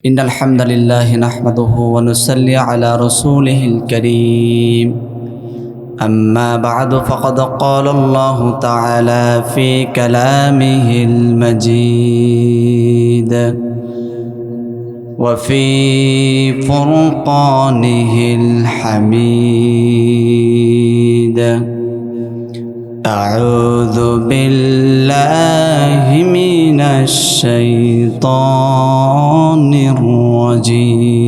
إن الحمد لله نحمده ونصلي على رسوله الكريم أما بعد فقد قال الله تعالى في كلامه المجيد وفي فرقانه الحميد أعوذ بالله من الشيطان الرجيم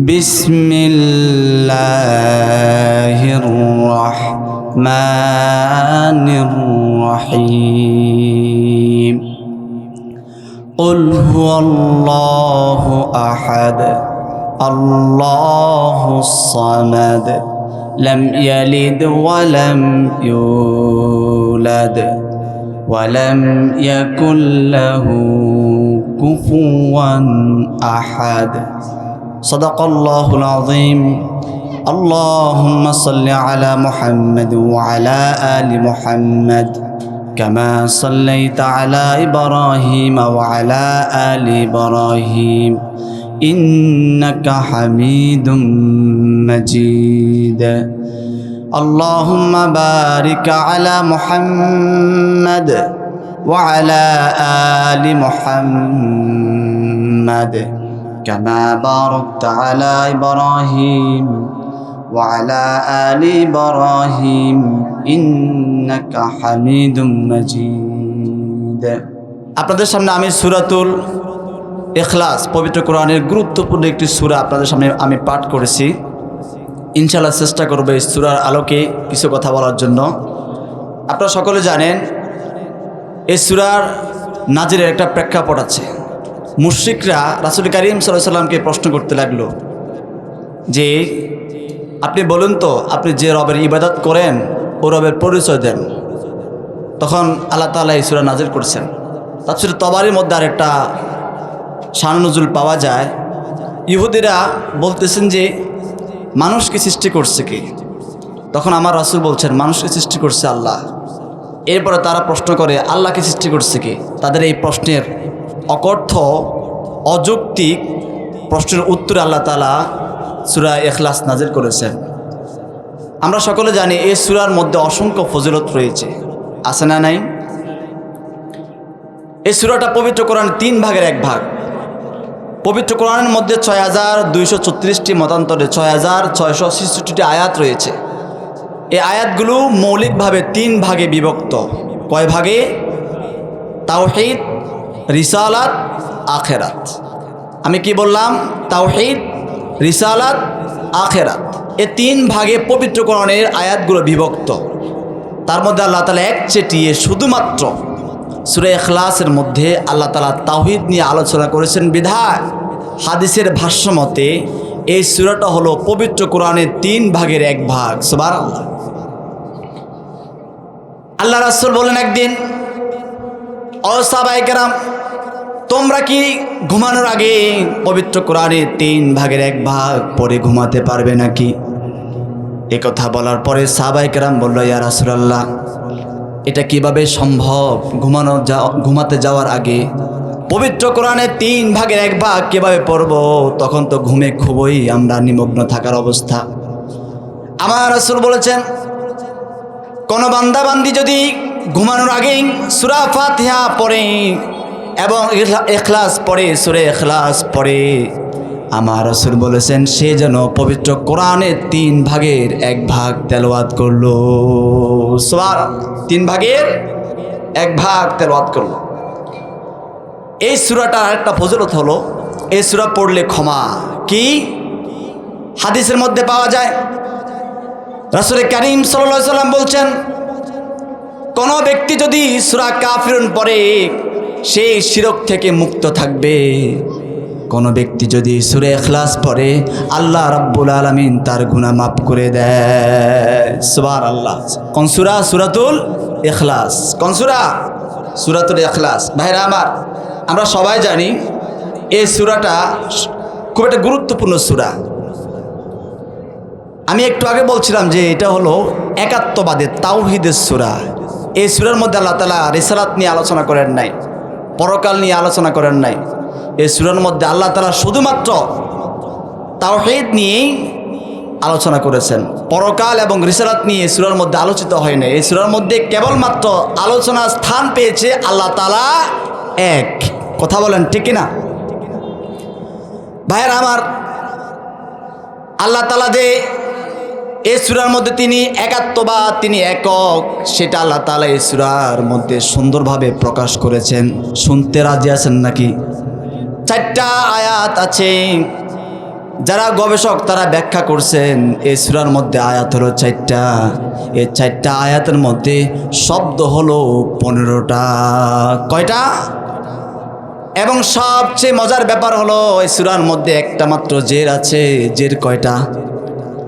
بسم الله الرحمن الرحيم قل هو الله أحد الله الصمد لم يلد ولم يولد ولم يكن له كفوا أحد صدق الله العظيم اللهم صل على محمد وعلى آل محمد كما صليت على إبراهيم وعلى آل إبراهيم إنك حميد مجيد اللهم بارك على محمد وعلى آل محمد كما باركت على إبراهيم وعلى آل إبراهيم إنك حميد مجيد আপনাদের সামনে আমি সূরাতুল ইখলাস পবিত্র কোরআনের গুরুত্বপূর্ণ একটি সূরা আপনাদের সামনে আমি পাঠ করেছি। ইনশাআল্লাহ চেষ্টা করব এই সূরার আলোকে কিছু কথা বলার জন্য। আপনারা সকলে জানেন এই সূরার নাজিলের একটা প্রেক্ষাপট আছে। মুশরিকরা রাসূল করিম সাল্লাল্লাহু আলাইহি সাল্লামকে প্রশ্ন করতে লাগলো যে আপনি বলুন তো আপনি যে রবের ইবাদত করেন ও রবের পরিচয় দেন। তখন আল্লাহ তাআলা এই সূরা নাজিল করেছেন। তাফসীর তাবারির মধ্যে আরেকটা শান নুজুল পাওয়া যায়। ইহুদিরা বলতেছেন যে মানুষকে সৃষ্টি করছে কি? তখন আমার রাসূল বলছেন মানুষকে সৃষ্টি করছে আল্লাহ। এরপরে তারা প্রশ্ন করে আল্লাহকে সৃষ্টি করছে কি? তাদের এই প্রশ্নের অকর্থ অযৌক্তিক প্রশ্নের উত্তরে আল্লাহ তাআলা সূরা ইখলাস নাজিল করেছেন। আমরা সকলে জানি এই সূরার মধ্যে অসংখ্য ফজিলত রয়েছে, আছে না নাই? এই সূরাটা পবিত্র কোরআনের 3 ভাগের 1 ভাগ। পবিত্র কোরআনের মধ্যে 6236টি মতান্তরে 6666টি আয়াত রয়েছে। এই আয়াতগুলো মৌলিকভাবে 3 ভাগে বিভক্ত। কয় ভাগে? তাওহীদ, রিসালাত, আখিরাত। আমি কি বললাম? তাওহীদ, রিসালাত, আখিরাত। এই 3 ভাগে পবিত্র কোরআনের আয়াতগুলো বিভক্ত। তার মধ্যে আল্লাহ তাআলা একচেটিয়ে শুধুমাত্র সূরা ইখলাসের মধ্যে আল্লাহ তাআলা তাওহীদ নিয়ে আলোচনা করেছেন বিধায় হাদিসের ভাষ্য মতে এই সূরাটা হলো পবিত্র কোরআনের 3 ভাগের 1 ভাগ। সুবহানাল্লাহ। আল্লাহ রাসূল বলেন একদিন, ও সাহাবায়ে কেরাম, তোমরা কি ঘুমানোর আগে পবিত্র কোরআনের 3 ভাগের 1 ভাগ পড়ে ঘুমাতে পারবে নাকি? এই কথা বলার পরে সাহাবায়ে কেরাম বলল, ইয়া রাসূলুল্লাহ, এটা কিভাবে সম্ভব? ঘুমাতে যাওয়ার আগে পবিত্র কোরআনের 3 ভাগের 1 ভাগ কিভাবে পড়ব? তখন তো ঘুমে খুবই আমরা নিমগ্ন থাকার অবস্থা। আমার রাসূল বলেছেন, কোন বান্দা বান্দি যদি ঘুমানোর আগে সূরা ফাতিহা পড়ে এবং ইখলাস পড়ে, সূরা ইখলাস পড়ে, আমার রাসূল বলেছেন সে যেন পবিত্র কোরআনের 3 ভাগের 1 ভাগ তেলাওয়াত করলো। সুবহানাল্লাহ। 3 ভাগের 1 ভাগ তেলাওয়াত করলো। এই সূরাটার আরেকটা ফজিলত হলো এই সূরা পড়লে ক্ষমা। কি? হাদিসের মধ্যে পাওয়া যায় রাসূল করিম সাল্লাল্লাহু আলাইহি সাল্লাম বলছেন, কোন ব্যক্তি যদি সূরা কাফিরুন পড়ে সে শিরক থেকে মুক্ত থাকবে। কোন ব্যক্তি যদি সূরা ইখলাস পড়ে আল্লাহ রাব্বুল আলামিন তার গুনাহ মাফ করে দেয়। সুবহানাল্লাহ। কোন সূরা? সূরাতুল ইখলাস। কোন সূরা? সূরাতুল ইখলাস। ভাইরা আমার, আমরা সবাই জানি এই সূরাটা খুব একটা গুরুত্বপূর্ণ সূরা। আমি একটু আগে বলছিলাম যে এটা হলো একাত্মবাদের তাওহীদের সূরা। এই সূরার মধ্যে আল্লাহ তাআলা রিসালাত নিয়ে আলোচনা করেন নাই, পরকাল নিয়ে আলোচনা করেন নাই। এই সূরার মধ্যে আল্লাহ তাআলা শুধুমাত্র তাওহীদ নিয়েই আলোচনা করেছেন। পরকাল এবং রিসালাত নিয়ে এই সূরার মধ্যে আলোচিত হয় না। এই সূরার মধ্যে কেবলমাত্র আলোচনার স্থান পেয়েছে আল্লাহ তাআলা এক। কথা বলেন ঠিক কিনা? ভাইয়ের আমার, আল্লাহ তাআলা যে এই সূরার মধ্যে তিনি একাত্মবাদ, তিনি একক, সেটা আল্লাহ তাআলা এই সূরার মধ্যে সুন্দরভাবে প্রকাশ করেছেন। শুনতে রাজি আছেন নাকি? 4টা আয়াত আছে, যারা গবেষক তারা ব্যাখ্যা করছেন এই সূরার মধ্যে আয়াত হলো 4টা। এই 4টা আয়াতের মধ্যে শব্দ হলো 15টা। কয়টা? এবং সবচেয়ে মজার ব্যাপার হলো এই সূরার মধ্যে একটা মাত্র জের আছে। জের কয়টা?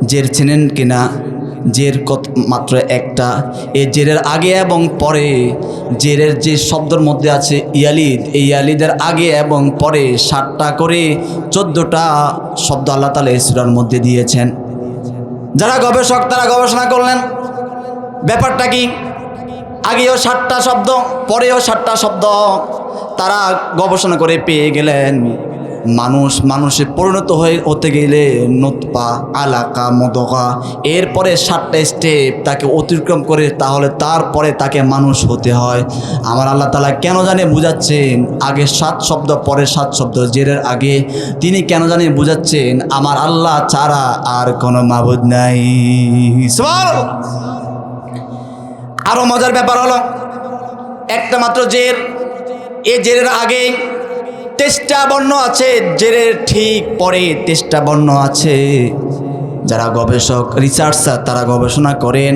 জের চেনেন কিনা? জের মাত্র একটা। এই জেরের আগে এবং পরে, জেরের যে শব্দের মধ্যে আছে ইয়ালিদ, এই ইয়ালিদের আগে এবং পরে 7টা করে 14টা শব্দ আল্লাহ তাআলা এই সূরার মধ্যে দিয়েছেন। যারা গবেষক তারা গবেষণা করলেন ব্যাপারটা কি। আগেও 7টা শব্দ, পরেও 7টা শব্দ। তারা গবেষণা করে পেয়ে গেলেন মানুষে পরিণত হতে গেলে নুতফা, আলাকা, মুদগা, এরপরে 7টা স্টেপ তাকে অতিক্রম করে তাহলে তারপরে তাকে মানুষ হতে হয়। আমার আল্লাহ তাআলা কেন জানে বুঝাচ্ছেন আগে 7 শব্দ পরে 7 শব্দ জেরের আগে। তিনি কেন জানে বুঝাচ্ছেন আমার আল্লাহ ছাড়া আর কোনো মাবুদ নাই। সুবহানাল্লাহ। আরো মজার ব্যাপার হলো একটা মাত্র জের, এই জেরের আগে 23টা বর্ণ আছে, জেরের ঠিক পরে 23টা বর্ণ আছে। যারা গবেষক রিসার্চার তারা গবেষণা করেন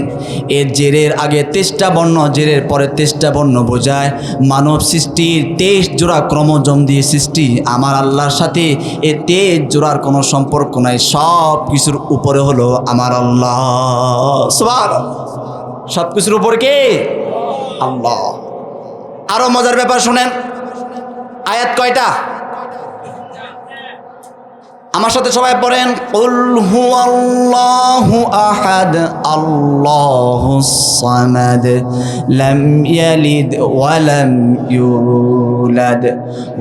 এর জেরের আগে 23টা বর্ণ, জেরের পরে 23টা বর্ণ বোঝায় মানব সৃষ্টির 23 জোড়া ক্রোমোজোম দিয়ে সৃষ্টি। আমার আল্লাহর সাথে এই 23 জোড়ার কোনো সম্পর্ক নাই। সব কিছুর উপরে হলো আমার আল্লাহ। সুবহানাল্লাহ। সব কিছুর উপরে কে? আল্লাহ। আরো মজার ব্যাপার শুনেন, আয়াত কয়টা? আমার সাথে সবাই পড়েন, কুল হুয়াল্লাহু আহাদ আল্লাহুস সামাদ লাম ইয়ালিদ ওয়া লাম ইউলাদ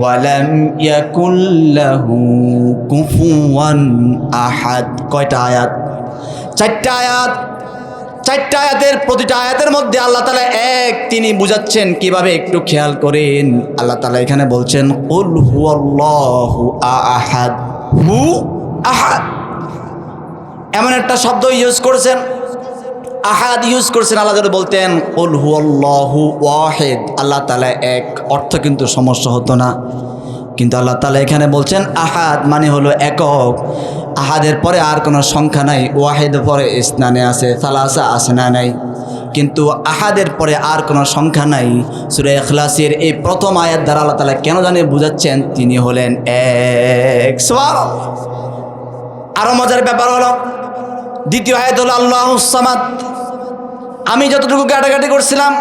ওয়া লাম ইয়াকুল লাহু কুফুয়ান আহাদ। কয়টা আয়াত? 4টা আয়াত। 4টা আয়াতের প্রতিটা আয়াতের মধ্যে আল্লাহ তাআলা এক, তিনি বুঝাচ্ছেন কিভাবে একটু খেয়াল করেন। আল্লাহ তাআলা এখানে বলছেন কুল হুয়াল্লাহু আহাদ। হু আহাদ এমন একটা শব্দ ইউজ করেছেন, আহাদ ইউজ করছেন। আল্লাহ তাআলা বলতেন কুল হুয়াল্লাহু ওয়াহিদ, আল্লাহ তাআলা এক, অর্থ কিন্তু সমস্যা হতো না। কিন্তু আল্লাহ তাআলা এখানে বলছেন আহাদ মানে হলো একক। আহাদের পরে আর কোনো সংখ্যা নাই। ওয়াহিদ পরে ইসনানে আছে, সালাসা আছে না নাই, কিন্তু আহাদের পরে আর কোনো সংখ্যা নাই। সূরা ইখলাসের এই প্রথম আয়াত দ্বারা আল্লাহ তাআলা কেন জানে বুঝাচ্ছেন তিনি হলেন এক। সুবহানাল্লাহ। আরো মজার ব্যাপার হলো দ্বিতীয় আয়াত হলো আল্লাহুস সামাদ। আমি যতটুকু কাটাকাটি করছিলাম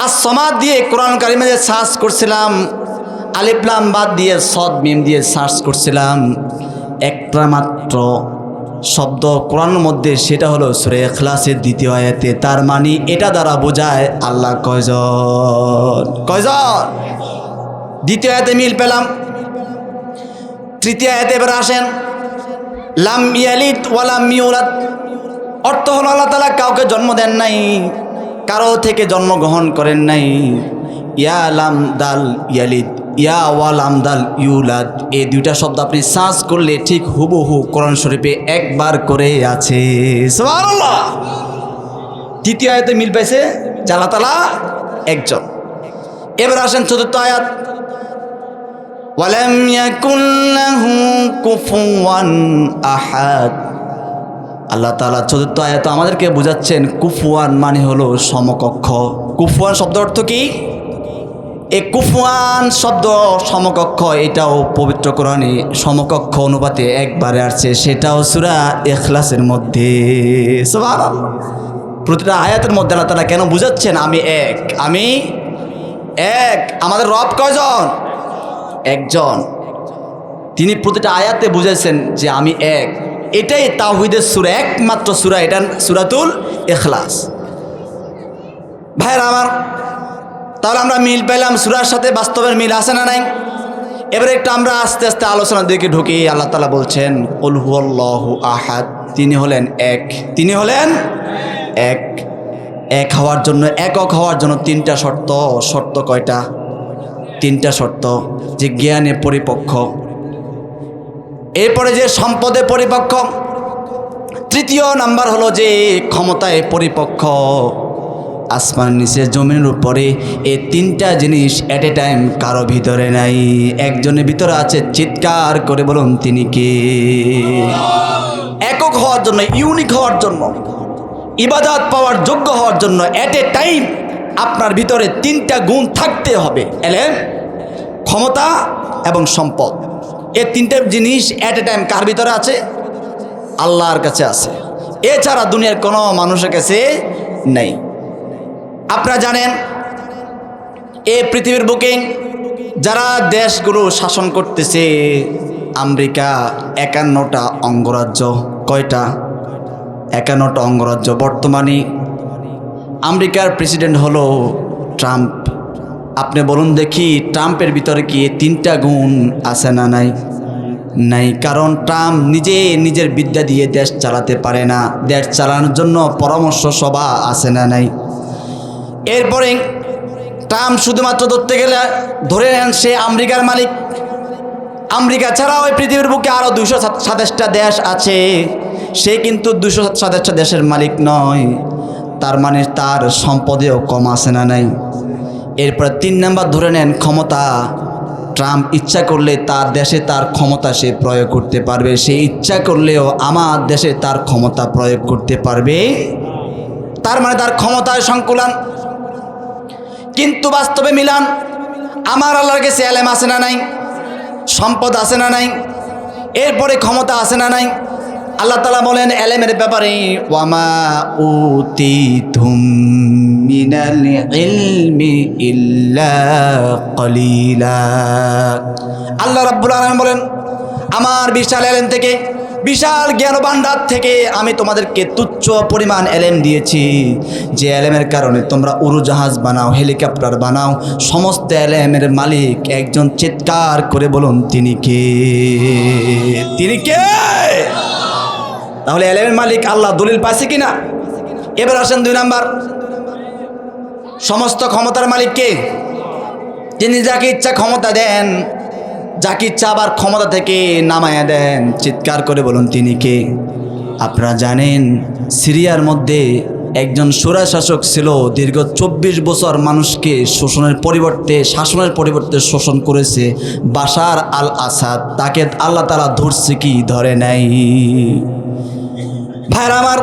আস-সামাদ দিয়ে কোরআন কারিমে সার্চ করছিলাম, আলিফ লাম বাদ দিয়ে সদ মিম দিয়ে সার্চ করছিলাম, একটা মাত্র শব্দ কোরআনের মধ্যে, সেটা হলো সূরা ইখলাসের দ্বিতীয় আয়াতে। তার মানে এটা দ্বারা বোঝায় আল্লাহ কয়জন? কয়জন? দ্বিতীয় আয়াতে মিল পেলাম। তৃতীয় আয়াতে এবার আসেন, লাম ইয়ালিদ ওয়া লাম ইউলাদ। অর্থ হলো আল্লাহ তাআলা কাউকে জন্ম দেন নাই, কারো থেকে জন্মগ্রহণ করেন নাই। ইয়া লাম দাল ইয়ালিদ, ইয়া ওয়ালাম দাল ইউলাদ, এই 2টা শব্দ আপনি সার্চ করলে ঠিক হুবহু কোরআন শরীফে একবার করে আছে। সুবহানাল্লাহ। তৃতীয় আয়াতে মিল পাইছে যে আল্লাহ তাআলা একজন। এবার আসেন চতুর্থ আয়াত, ওয়ালাম ইয়াকুল লাহু কুফুয়ান আহাদ। আল্লাহ তাআলা চতুর্থ আয়াতে আমাদেরকে বুঝাচ্ছেন কুফুয়ান মানে হলো সমকক্ষ। কুফুয়ান শব্দ অর্থ কি? এই কুফুয়ান শব্দ সমকক্ষ, এটাও পবিত্র কোরআনে সমকক্ষ অনুপাতে একবারে আসছে, সেটাও সূরা ইখলাসের মধ্যে। সুবহানাল্লাহ। প্রতিটা আয়াতের মধ্যে আল্লাহ তাআলা কেন বুঝাচ্ছেন আমি এক, আমি এক। আমাদের রব কয়জন? একজন। তিনি প্রতিটা আয়াতে বুঝাইছেন যে আমি এক। এটাই তাওহীদের সূরা, একমাত্র সূরা, এটা সূরাতুল ইখলাস। ভাইরা আমার, তাহলে আমরা মিল পেলাম, সূরার সাথে বাস্তবের মিল আছে না নাই? এবারে একটু আমরা আস্তে আস্তে আলোচনার দিকে ঢুকি। আল্লাহ তাআলা বলছেন কুল হুয়াল্লাহু আহাদ, তিনি হলেন এক। তিনি হলেন এক। এক হওয়ার জন্য, একক হওয়ার জন্য তিনটা শর্ত। শর্ত কয়টা? তিনটা শর্ত। যে জ্ঞানে পরিপক্ক, এরপরে যে সম্পদে পরিপক্ক, তৃতীয় নাম্বার হলো যে ক্ষমতায় পরিপক্ক। আসমানের নিচে জমিনের উপরে এই তিনটা জিনিস এট এ টাইম কারো ভিতরে নাই, একজনের ভিতরে আছে। চিৎকার করে বলুন তিনি কে? একক হওয়ার জন্য, ইউনিক হওয়ার জন্য, ইবাদত পাওয়ার যোগ্য হওয়ার জন্য এট এ টাইম আপনার ভিতরে তিনটা গুণ থাকতে হবে। এলেম, ক্ষমতা এবং সম্পদ। এই তিনটা জিনিস এট এ টাইম কার ভিতরে আছে? আল্লাহর কাছে আছে। এছাড়া দুনিয়ার কোনো মানুষের কাছে নেই। আপনারা জানেন এই পৃথিবীর বুকে যারা দেশগুলো শাসন করতেছে, আমেরিকা 51টা অঙ্গরাজ্য। কয়টা? 51টা অঙ্গরাজ্য। বর্তমানে আমেরিকার প্রেসিডেন্ট হলো ট্রাম্প। আপনি বলুন দেখি, ট্রাম্পের ভিতরে কি তিনটা গুণ আছে না নাই? নাই। কারণ ট্রাম্প নিজে নিজের বিদ্যা দিয়ে দেশ চালাতে পারে না। দেশ চালানোর জন্য পরামর্শ সভা আছে না নাই? এরপরে ট্রাম্প শুধুমাত্র ধরতে গেলে ধরে নেন সে আমেরিকার মালিক। আমেরিকা ছাড়া ওই পৃথিবীর বুকে আরও 227টা দেশ আছে। সে কিন্তু 227টা দেশের মালিক নয়। তার মানে তার সম্পদেও কম আছে না নাই? এরপর 3 নাম্বার ধরে নেন ক্ষমতা। ট্রাম্প ইচ্ছা করলে তার দেশে তার ক্ষমতা সে প্রয়োগ করতে পারবে। সে ইচ্ছা করলেও আমার দেশে তার ক্ষমতা প্রয়োগ করতে পারবে। তার মানে তার ক্ষমতায় সংকুলান। কিন্তু বাস্তবে মিলান, আমার আল্লাহর কাছে এলেম আছে না নাই? সম্পদ আছে না নাই? এরপরে ক্ষমতা আছে না নাই? আল্লাহ তাআলা বলেন এলেমের ব্যাপারে, ওয়ামা উতিতুম মিনাল ইলমি ইল্লা কলিলা। আল্লাহ রাব্বুল আলামিন বলেন আমার বিশাল এলেম থেকে, বিশাল জ্ঞান ভান্ডার থেকে আমি তোমাদেরকে তুচ্ছ পরিমাণ এলেম দিয়েছি, যে এলেমের কারণে তোমরা উড়োজাহাজ বানাও, হেলিকপ্টার বানাও। সমস্ত এলেমের মালিক একজন। চিৎকার করে বলুন তিনি কে? তিনি কে? তাহলে এলেমের মালিক আল্লাহ, দলিল পাইছে কিনা? এবার আসেন 2 নাম্বার, সমস্ত ক্ষমতার মালিক কে? তিনি যাকে ইচ্ছা ক্ষমতা দেন, যাকে ইচ্ছা আবার ক্ষমতা থেকে নামায়া দেন। চিৎকার করে বলুন তিনি কে? আপনারা জানেন সিরিয়ার মধ্যে একজন স্বৈরশাসক ছিল, দীর্ঘ 24 বছর মানুষকে শাসনের পরিবর্তে শোষণ করেছে, বাশার আল আসাদ। তাকে আল্লাহ তাআলা ধরছে কি? ধরে নাই। ভাইরা আমার,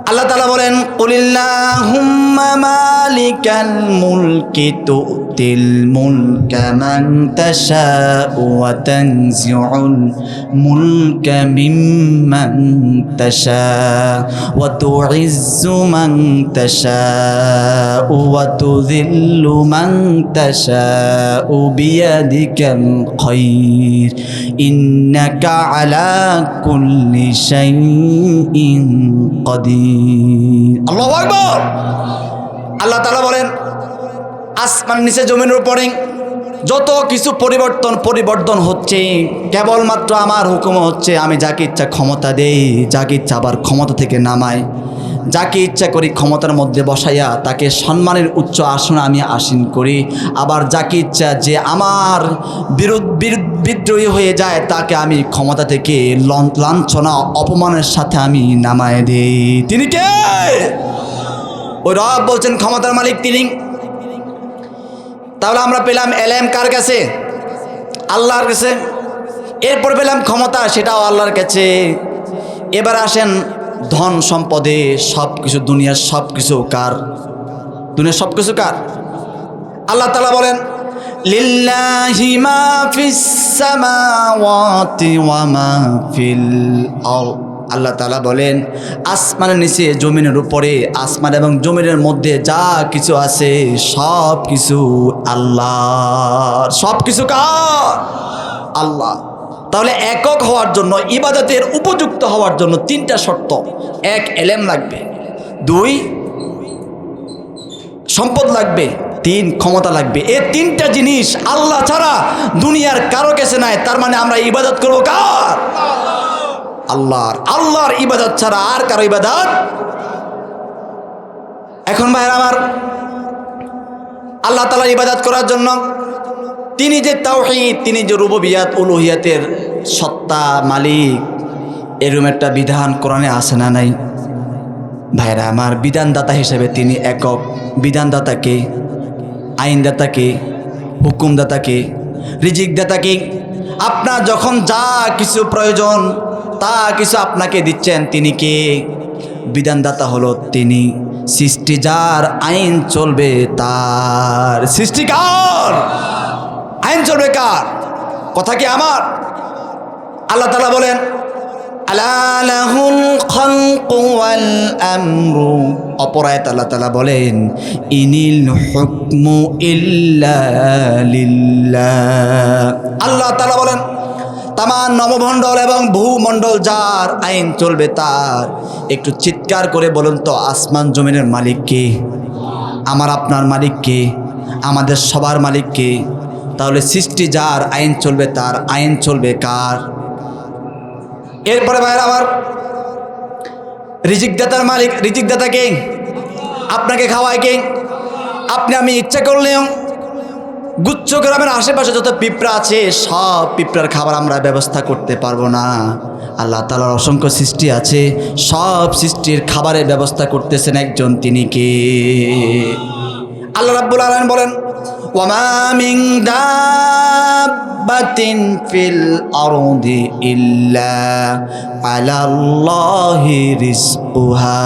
আল্লাহ তাআলা বলেন কুলিল্লাহুম্মা মালিকাল মুলকি তুতিল মুলকা মান তাশাউ ওয়া তানজিউল মুলকা মিম্মান তাশাউ ওয়া তুইজ্জু মান তাশাউ ওয়া তুযিল্লু মান তাশাউ বিয়াদিকাল খায়র ইন্নাকা আলা কুল্লি শাইইন কাদির। আল্লাহু আকবার। আল্লাহ তাআলা বলেন আসমান নিচে জমিনের উপরে যত কিছু পরিবর্তন হচ্ছে, কেবলমাত্র আমার হুকুম হচ্ছে। আমি যাকে ইচ্ছা ক্ষমতা দেই, যাকে ইচ্ছা আবার ক্ষমতা থেকে নামাই। যাকে ইচ্ছা করি ক্ষমতার মধ্যে বসাইয়া তাকে সম্মানের উচ্চ আসনে আমি আসীন করি। আবার যাকে ইচ্ছা যে আমার বিদ্রোহী হয়ে যায় তাকে আমি ক্ষমতা থেকে লাঞ্ছনা অপমানের সাথে আমি নামায় দেই। তিনি কে? ওই রব বলছেন ক্ষমতার মালিক তিনি। তাহলে আমরা পেলাম এলেম কার কাছে? আল্লাহর কাছে। এরপর পেলাম ক্ষমতা, সেটাও আল্লাহর কাছে। এবার আসেন ধন সম্পদে সব কিছু, দুনিয়ার সব কিছু কার? দুনিয়ার সব কিছু কার? আল্লাহ তাআলা বলেন লিল্লাহি মা ফিস সামাওয়াতি ওয়া মা ফিল আরদ। আল্লাহ তাআলা বলেন আসমানের নিচে জমিনের উপরে, আসমান এবং জমিনের মধ্যে যা কিছু আছে সব কিছু আল্লাহর। সব কিছু কার? আল্লাহ। তাহলে একক হওয়ার জন্য, ইবাদতের উপযুক্ত হওয়ার জন্য 3টা শর্ত। 1 এলেম লাগবে, 2 সম্পদ লাগবে, তিন ক্ষমতা লাগবে। এই তিনটা জিনিস আল্লাহ ছাড়া দুনিয়ার কারো কাছে নাই। তার মানে আমরা ইবাদত করবো কার? আল্লাহর। আল্লাহর ইবাদত ছাড়া আর কারো ইবাদত। এখন ভাইরা আমার, আল্লাহ তাআলার ইবাদত করার জন্য তিনি যে তাওহীদ, তিনি যে রুবুবিয়াত উলুহিয়াতের সত্তা মালিক, এরকম একটা বিধান কোরআনে আছে না নাই? ভাইরা আমার, বিধানদাতা হিসেবে তিনি একক। বিধানদাতাকে, আইনদাতাকে, হুকুমদাতাকে, রিজিকদাতাকে। আপনার যখন যা কিছু প্রয়োজন তা কিছু আপনাকে দিচ্ছেন, তিনি কে? বিধানদাতা হলো তিনি। সৃষ্টি যার, আইন চলবে তার। সৃষ্টি কার? আইন চলবে কার? কথা কি আমার? আল্লাহ তাআলা বলেন, আলা লাহুল খালকু ওয়াল আমরু। অপর আয়াতে আল্লাহ তাআলা বলেন, ইনিল হুকমু ইল্লা লিল্লাহ। আল্লাহ তাআলা বলেন, তামাম নবমণ্ডল এবং ভূমণ্ডল যার, আইন চলবে তার। একটু চিৎকার করে বলুন তো, আসমান জমিনের মালিক কে? আমার আপনার মালিক কে? আমাদের সবার মালিক কে? তাহলে সৃষ্টি যার, আইন চলবে তার। আইন চলবে কার? এরপরে ভাইরা আমার, রিজিকদাতার মালিক, রিজিকদাতা কে? আপনাকে খাওয়ায় কে? আপনি আমি ইচ্ছা করলেও গুচ্ছ গ্রামের আশেপাশে যত পিঁপড়া আছে, সব পিঁপড়ার খাবার আমরা ব্যবস্থা করতে পারবো না। আল্লাহ তাআলার অসংখ্য সৃষ্টি আছে, সব সৃষ্টির খাবারের ব্যবস্থা করতেছেন একজন, তিনি কে? আল্লাহ রাব্বুল আলামিন বলেন, ওয়ামা মিন দাব্বাতিন ফিল আরদি ইল্লা আলাল্লাহি রিজকুহা।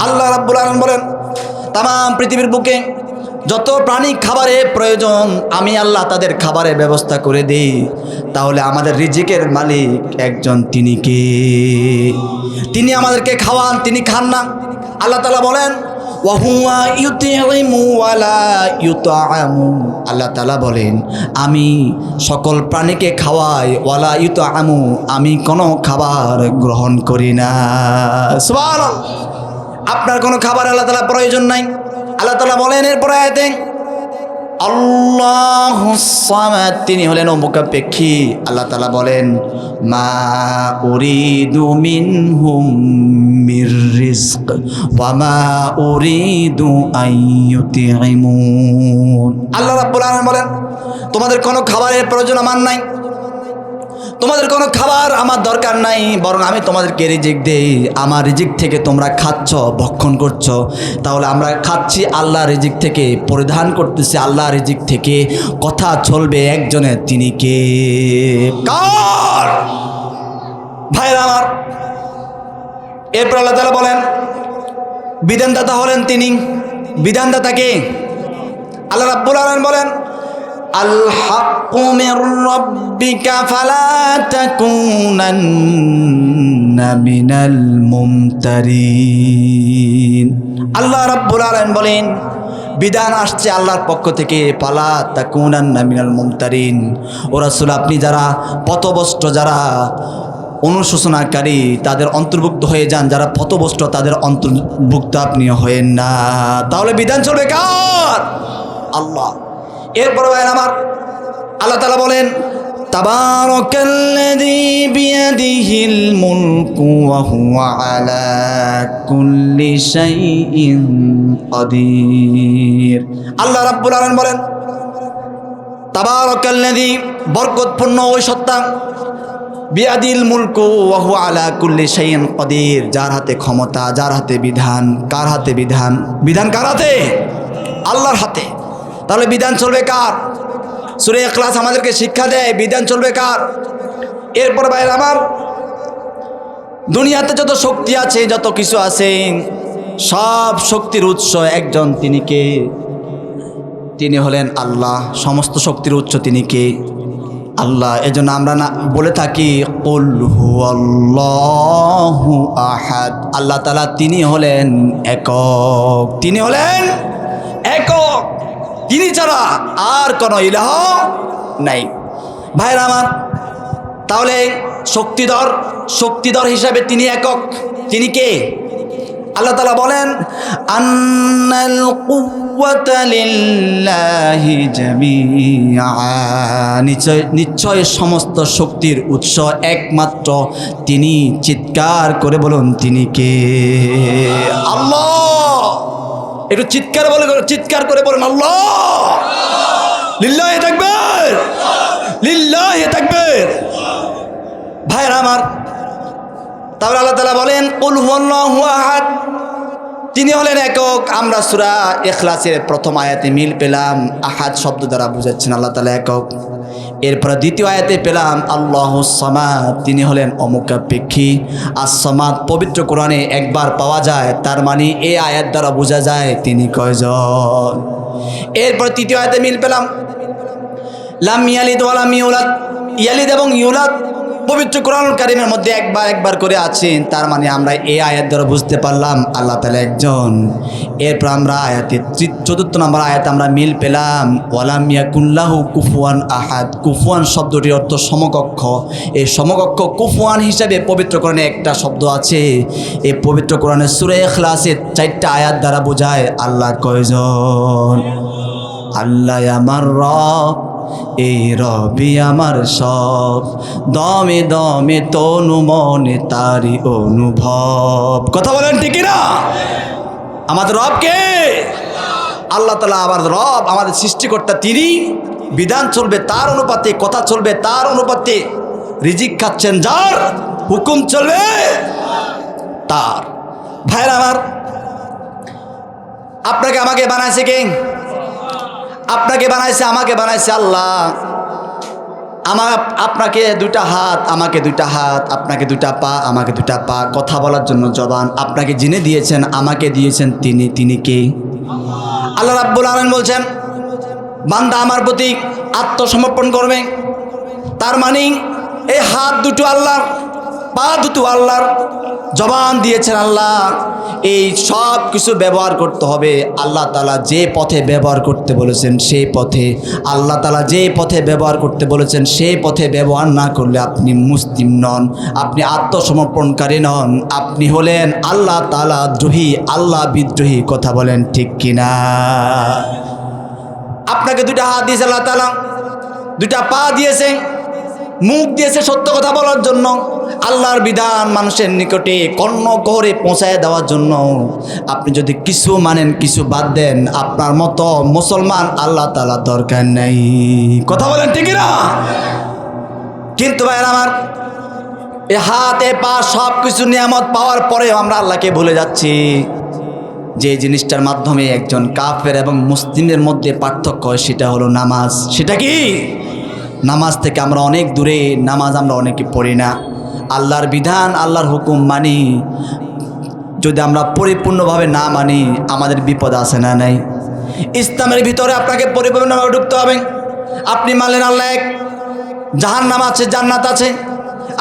আল্লাহ রাব্বুল আলামিন বলেন, তামাম পৃথিবীর বুকে যত প্রাণী খাবারের প্রয়োজন, আমি আল্লাহ তাদের খাবারের ব্যবস্থা করে দিই। তাহলে আমাদের রিজিকের মালিক একজন, তিনি কে? তিনি আমাদেরকে খাওয়ান, তিনি খান না। আল্লাহ তাআলা বলেন, ওয়াহুয়া ইউতিমু ওয়ালা ইউতআমু। আল্লাহ তাআলা বলেন, আমি সকল প্রাণীকে খাওয়াই, ওয়ালা ইউতআমু, আমি কোনো খাবার গ্রহণ করি না। সুবহানাল্লাহ। আপনার কোনো খাবার আল্লাহ তাআলা প্রয়োজন নাই। আল্লাহ তাআলা বলেন এরপর আয়াতে, আল্লাহুস সামাদ, তিনি হলেন অমুখাপেক্ষী। আল্লাহ তাআলা বলেন, মা উরিদু মিনহুম মির রিজক ওয়া মা উরিদু আন ইউতিমুন। আল্লাহ রাব্বুল আলামিন বলেন, তোমাদের কোনো খাবারের প্রয়োজন আমার নাই, তোমাদের কোনো খাবার আমার দরকার নাই, বরং আমি তোমাদেরকে রিজিক দেই। আমার রিজিক থেকে তোমরা খাচ্ছ, ভক্ষণ করছো। তাহলে আমরা খাচ্ছি আল্লাহ রিজিক থেকে, পরিধান করতেছি আল্লাহ রিজিক থেকে। কথা চলবে একজনের, তিনি কে? কার? ভাইরা আমার, এরপর আল্লাহ তাআলা বলেন, বিধানদাতা হলেন তিনি। বিধানদাতা কে? আল্লাহ রাব্বুল আলামিন বলেন, আল হাক্কু মির রাব্বিকা ফালা তাকুনান্না মিনাল মুমতারিন। আল্লাহ রাব্বুল আলামিন বলেন, বিধান আসছে আল্লাহর পক্ষ থেকে, ফালা তাকুনান্না মিনাল মুমতারিন। ও রাসূল, আপনি যারা পথভ্রষ্ট, যারা অনুশোচনাকারী, তাদের অন্তর্ভুক্ত হয়ে যান। যারা পথভ্রষ্ট, তাদের অন্তর্ভুক্ত আপনি হয়েন না। তাহলে বিধান চলবে কার? আল্লাহ। এরপর আমার আল্লাহ তাআলা বলেন, তাবারাকাল্লাযী বিয়াদিহিল মুলকু ওয়া হুয়া আলা কুল্লি শাইইন কাদির। আল্লাহ রাব্বুল আলামিন বলেন, তাবারাকাল্লাযী, বরকতপূর্ণ ওই সত্তা, বিয়াদিল মুলকু ওয়া হুয়া আলা কুল্লি শাইইন কাদির, যার হাতে ক্ষমতা, যার হাতে বিধান। কার হাতে বিধান? বিধান কার হাতে? আল্লাহর হাতে। তাহলে বিধান চলবে কার? সূরা ইখলাস আমাদেরকে শিক্ষা দেয়, বিধান চলবে কার? এরপর ভাইরা আমার, দুনিয়াতে যত শক্তি আছে, যত কিছু আছে, সব শক্তির উৎস একজন, তিনি কে? তিনি হলেন আল্লাহ। সমস্ত শক্তির উৎস তিনি কে? আল্লাহ। এজন্য আমরা না বলে থাকি, কুল হুয়াল্লাহু আহাদ। আল্লাহ তাআলা তিনি হলেন একক, তিনি হলেন একক, তিনি ছাড়া আর কোনো ইলাহ নাই। ভাইরা আমার, তাহলে শক্তিধর হিসাবে তিনি একক, তিনি কে? আল্লাহ তাআলা বলেন আন্নাল কুওয়াতা লিল্লাহি জামিআ, নিশ্চয় সমস্ত শক্তির উৎস একমাত্র তিনি। চিৎকার করে বলুন তিনি কে? আল্লাহ। একটু চিৎকার করে বলুন আল্লাহ। লিল্লাহি তাকবীর, লিল্লাহি তাকবীর। ভাইরা আমার, তাহলে আল্লাহ তাআলা বলেন কুল হুয়াল্লাহু আহাদ, তিনি হলেন একক। আমরা সূরা ইখলাসের প্রথম আয়াতে মিল পেলাম, আহাদ শব্দ দ্বারা বুঝাচ্ছেন আল্লাহ তাআলা একক। এরপর দ্বিতীয় আয়াতে পেলাম আল্লাহুস সামাদ, তিনি হলেন অমুখাপেক্ষী। আস-সামাদ পবিত্র কোরআনে একবার পাওয়া যায়, তার মানে এই আয়াত দ্বারা বোঝা যায় তিনি কয়জন। এরপর তৃতীয় আয়াতে মিল পেলাম লাম ইয়ালিদ ওয়া লাম ইউলাদ, ইয়ালিদ এবং ইউলাদ পবিত্র কোরআনুল কারীমের মধ্যে একবার করে আছেন, তার মানে আমরা এই আয়াত দ্বারা বুঝতে পারলাম আল্লাহ তাআলা একজন। এরপর আমরা আয়াতে চতুর্থ নম্বর আয়াতে আমরা মিল পেলাম ওয়ালাম ইয়াকুল্লাহু কুফুয়ান আহাদ। কুফুয়ান শব্দটির অর্থ সমকক্ষ। এই সমকক্ষ কুফুয়ান হিসাবে পবিত্র কোরআনে একটা শব্দ আছে। এই পবিত্র কোরআনের সূরা ইখলাসের 4টা আয়াত দ্বারা বোঝায় আল্লাহ কয়জন। আল্লাহ আমার রব, এই রবি আমার সব, দমে দমে তনু মনে তারি অনুভব। কথা বলেন ঠিক না? আমাদের রব কে? আল্লাহ তাআলা আমার রব, আমাদের সৃষ্টিকর্তা তিনি। বিধান চলবে তার অনুপাতে, কথা চলবে তার অনুপাতে, রিজিক খাচ্ছেন যার, হুকুম চলবে তার। ভাইরা আমার, আপনাকে আমাকে বানাইছে কে? আপনাকে বানাইছে, আমাকে বানাইছে আল্লাহ। আপনাকে দুটা হাত, আমাকে দুটা হাত, আপনাকে দুটা পা, আমাকে দুটা পা, কথা বলার জন্য জবান আপনাকে যিনি দিয়েছেন, আমাকে দিয়েছেন তিনি। তিনি কে? আল্লাহ রাব্বুল আলামিন বলছেন বান্দা আমার প্রতি আত্মসমর্পণ করবে। তার মানে এই হাত দুটো আল্লাহর, পা দুটো আল্লাহর, জবান দিয়েছেন আল্লাহ। এই সব কিছু ব্যবহার করতে হবে আল্লাহ তাআলা যে পথে ব্যবহার করতে বলেছেন সেই পথে। আল্লাহ তাআলা যে পথে ব্যবহার করতে বলেছেন সেই পথে ব্যবহার না করলে আপনি মুসলিম নন, আপনি আত্মসমর্পণকারী নন, আপনি হলেন আল্লাহ তাআলা দ্রোহী, আল্লাহ বিদ্রোহী। কথা বলেন ঠিক কিনা? আপনাকে দুটা হাত দিয়েছে আল্লাহ তাআলা, দুটা পা দিয়েছে, মুখ দিয়েছে সত্য কথা বলার জন্য, আল্লাহর বিধান মানুষের নিকটে কর্ণগহরে পৌঁছায় দেওয়ার জন্য। আপনি যদি কিছু মানেন, কিছু বাদ দেন, আপনার মতো মুসলমান আল্লাহ তাআলা দরকার নাই। কথা বলেন ঠিক না? কিন্তু ভাইরা আমার, এ হাত এ পা সব কিছু নিয়ামত পাওয়ার পরেও আমরা আল্লাহকে ভুলে যাচ্ছি। যে জিনিসটার মাধ্যমে একজন কাফের এবং মুসলিমের মধ্যে পার্থক্য হয় সেটা হলো নামাজ। সেটা কি? নামাজ থেকে আমরা অনেক দূরে, নামাজ আমরা অনেকে পড়ি না। আল্লাহর বিধান, আল্লাহর হুকুম মানি, যদি আমরা পরিপূর্ণভাবে না মানি আমাদের বিপদ আছে না নাই? ইসলামের ভিতরে আপনাকে পরিপূর্ণভাবে ঢুকতে হবে। আপনি মানলেন আল্লাহ এক, জাহান্নাম আছে, জান্নাত আছে।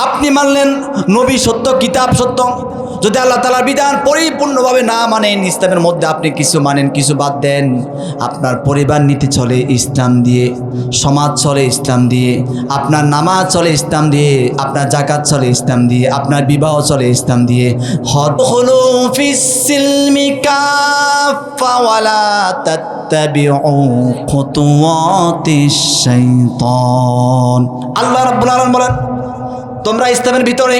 আপনি মানলেন নবী সত্য, কিতাব সত্য। যদি আল্লাহ তাআলার বিধান পরিপূর্ণভাবে না মানেন, ইসলামের মধ্যে আপনি কিছু মানেন, কিছু বাদ দেন, আপনার পরিবার নীতি চলে ইসলাম দিয়ে, সমাজ চলে ইসলাম দিয়ে, আপনার নামাজ চলে ইসলাম দিয়ে, আপনার যাকাত চলে ইসলাম দিয়ে, আপনার বিবাহ চলে ইসলাম দিয়ে। হদখুলু ফিস সিলমি কাফা ওয়ালা তাত্তাবিউ খুতুওয়াতিশ শাইতান। আল্লাহ রাব্বুল আলামিন বলেন তোমরা ইসলামের ভিতরে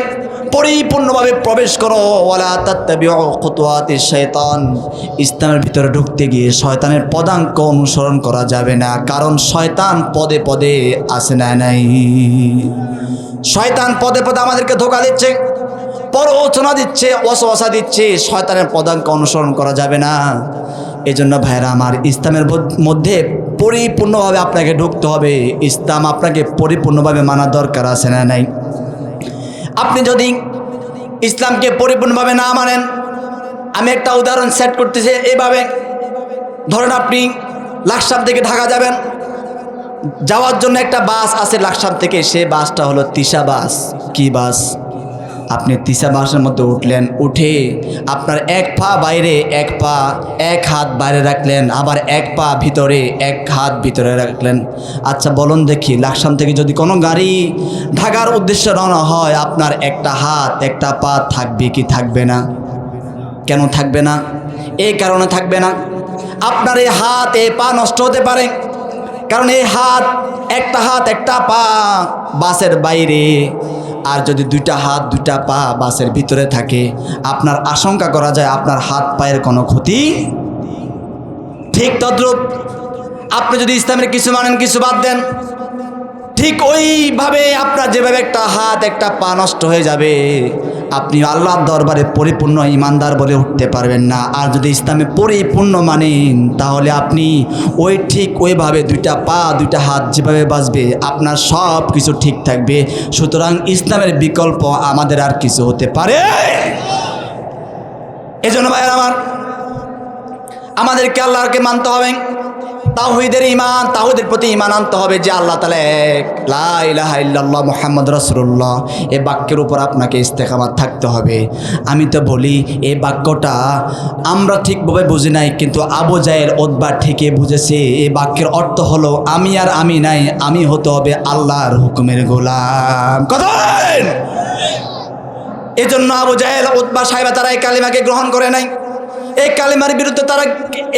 পরিপূর্ণভাবে প্রবেশ করো। ওয়ালা তাত্তাবিউ খুতুওয়াতিশ শাইতান, ইসলামের ভিতরে ঢুকতে গিয়ে শয়তানের পদাঙ্ক অনুসরণ করা যাবে না, কারণ শয়তান পদে পদে আসে না নাই। শয়তান পদে পদে আমাদেরকে ধোঁকা দিচ্ছে, প্ররোচনা দিচ্ছে, ওয়াসওয়াসা দিচ্ছে। শয়তানের পদাঙ্ক অনুসরণ করা যাবে না। এজন্য ভাইরা আমার, ইসলামের মধ্যে পরিপূর্ণভাবে আপনাকে ঢুকতে হবে। ইসলাম আপনাকে পরিপূর্ণভাবে মানা দরকার আছে না নাই? আপনি যদি ইসলামকে পরিপূর্ণভাবে না মানেন, আমি একটা উদাহরণ সেট করতেছি এইভাবে। ধরেন আপনি লাকসাম থেকে ঢাকা যাবেন, যাওয়ার জন্য একটা বাস আছে লাকসাম থেকে, সে বাসটা হলো তিশা বাস। কি বাস? আপনি তিশা বাসের মধ্যে উঠলেন, উঠে আপনার এক পা বাইরে, এক হাত বাইরে রাখলেন, আবার এক পা ভিতরে, এক হাত ভিতরে রাখলেন। আচ্ছা বলুন দেখি, লাকসাম থেকে যদি কোনো গাড়ি ঢাকার উদ্দেশ্যে রওনা হয়, আপনার একটা হাত একটা পা থাকবে কি থাকবে না? কেন থাকবে না? এই কারণে থাকবে না, আপনার এই হাত এই পা নষ্ট হতে পারে। কারণ এই হাত, একটা পা বাসের বাইরে, আর যদি দুইটা হাত দুইটা পা বাসের ভিতরে থাকে, আপনার আশঙ্কা করা যায় আপনার হাত পায়ের কোনো ক্ষতি। ঠিক তদ্রূপ আপনি যদি ইসলামের কিছু মানেন কিছু বাদ দেন, ঠিক ওইভাবে আপনার যেভাবে একটা হাত একটা পা নষ্ট হয়ে যাবে, আপনি আল্লাহর দরবারে পরিপূর্ণ ইমানদার বলে উঠতে পারবেন না। আর যদি ইসলামে পরিপূর্ণ মানেন, তাহলে আপনি ঠিক ওইভাবে দুইটা পা দুইটা হাত যেভাবে বাঁচবে, আপনার সব কিছু ঠিক থাকবে। সুতরাং ইসলামের বিকল্প আমাদের আর কিছু হতে পারে। এজন্য ভাইয়ের আমার, আমাদেরকে আল্লাহকে মানতে হবে, তাওহীদের প্রতি ঈমান আনতে হবে যে আল্লাহ তাআলা এক, লা ইলাহা ইল্লাল্লাহ মুহাম্মদ রাসূলুল্লাহ। এই বাক্যের উপর আপনাকে ইস্তেকামাত থাকতে হবে। আমি তো বলি এই বাক্যটা আমরা ঠিকভাবে বুঝি নাই, কিন্তু আবু জাহেল উতবা ঠিকই বুঝেছে। এই বাক্যের অর্থ হলো আমি আর আমি নাই, আমি হতে হবে আল্লাহর হুকুমের গোলাম। কথা বলেন। এজন্য আবু জাহেল উতবা সাহেবা তারা এই কালিমাকে গ্রহণ করে নাই। এই কালিমার বিরুদ্ধে তারা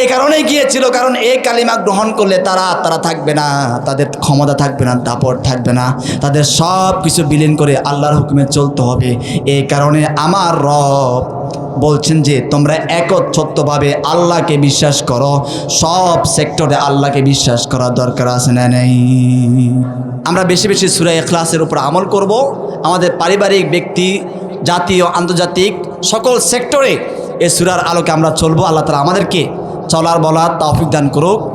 এই কারণেই গিয়েছিল, কারণ এই কালিমা গ্রহণ করলে তারা থাকবে না, তাদের ক্ষমতা থাকবে না, দাপট থাকবে না, তাদের সব কিছু বিলীন করে আল্লাহর হুকুমে চলতে হবে। এই কারণে আমার রব বলছেন যে তোমরা একচ্ছত্রভাবে আল্লাহকে বিশ্বাস করো, সব সেক্টরে আল্লাহকে বিশ্বাস করা দরকার আছে না নেই? আমরা বেশি বেশি সূরা ইখলাসের উপর আমল করব। আমাদের পারিবারিক, ব্যক্তি, জাতীয়, আন্তর্জাতিক সকল সেক্টরে এই সূরার আলোকে আমরা চলবো। আল্লাহ তাআলা আমাদেরকে চলার বলার তৌফিক দান করুক।